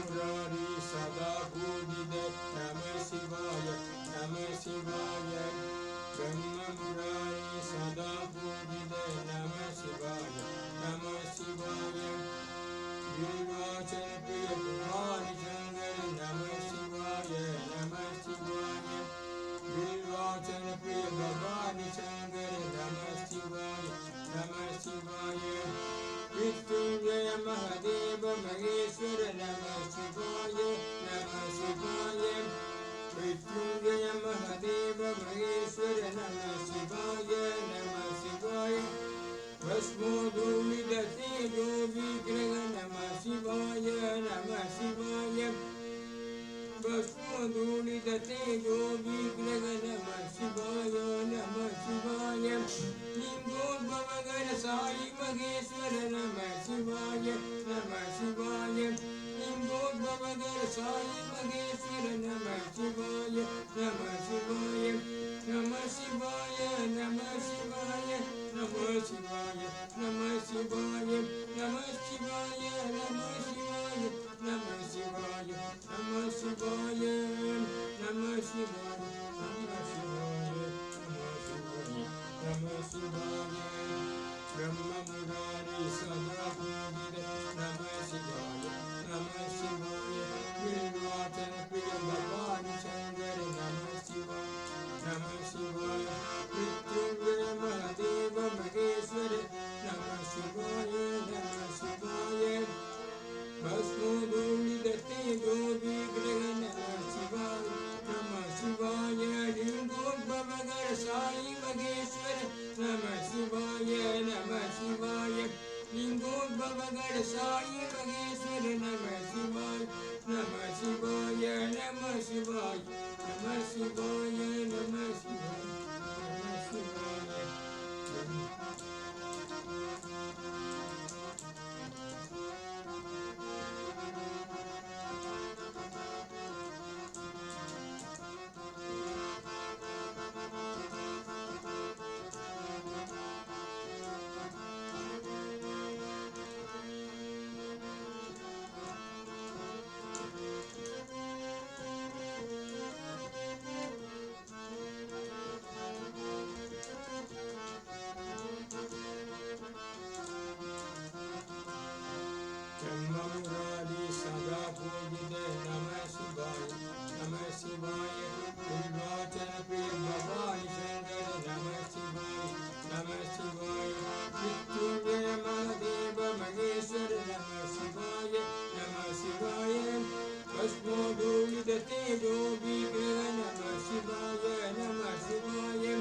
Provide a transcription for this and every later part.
Murari Sada Pujide Namah Shivaya Namah Shivaya Brahma Murari Sada Pujide Namah Shivaya Namah Shivaya Virvachana Priya Bhavani Shankar Namah Shivaya Namah Shivaya Virvachana Priya Bhavani Shankar Namah Shivaya Namah Shivaya Mrityunjaya Mahadeva Maheshwara Namah Shivaya Namah Shivaya Mrityunjaya Mahadeva Maheshwara Namah Shivaya Namah Shivaya Vasmodulida Tejo Vigraha Namah Shivaya Namah Shivaya Vasmodulida Tejo Vigraha Namah Shivaya Namah Shivaya Lingotbhavagana Sai Maheshwara Namah Shivaya Namah Shivaya Lingotbhavagana Sai Maheshwara Namah Shivaya Namah Shivaya Namah Shivaya Namah Shivaya Namah Shivaya Namah Shivaya Namah Shivaya Namah Shivaya Namah Shivaya Namah Shivaya Namah Shivaya Namah Shivaya Namah Shivaya Brahma Murari Sada Pujide Namah Shivaya Namah Shivaya Virvachana Priya Bhavani Shankar Namah Shivaya Namah Shivaya Mrityunjaya Mahadeva Maheshwara Namah Shivaya Namah Shivaya Vasmodulida Tejo Vigraha Namah Shivaya Namah Shivaya Lingotbhavagana Sai Maheshwara Namah Shivaya Namah Shivaya Lingotbhavagana Sai Maheshwara Namah Shivaya Namah Shivaya Namah Shivaya Namah Shivaya Namah Shivaya Namah Shivaya Brahma Murari Sada Pujide Namah Shivaya Namah Shivaya Virvachana Priya Bhavani Shankar Namah Shivaya Namah Shivaya Mrityunjaya Mahadeva Maheshwara Namah Shivaya Namah Shivaya Vasmodulida Tejo Vigraha Namah Shivaya Namah Shivaya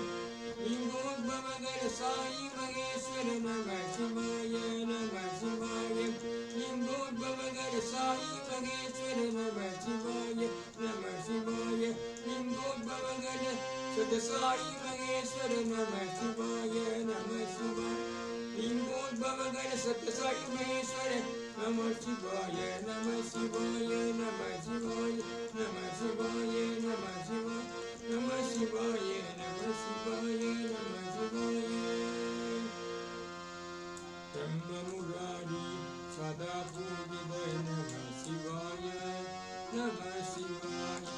Lingotbhavagana Sai Maheshwara Namah Shivaya Namah Shivaya Lingotbhavagana Sai Maheshwara Namah Shivaya Namah Shivaya Lingotbhavagana Sada Sai Maheshwara Namah Shivaya Namah Shivaya Lingotbhavagana Sada Sai Maheshwara Namah Shivaya Namah Shivaya Namah Shivaya Namah Shivaya Namah Shivaya Namah Shivaya Namah Shivaya Namah Shivaya Brahma Murari Sada Pujide Namah Shivaya Namah Shivaya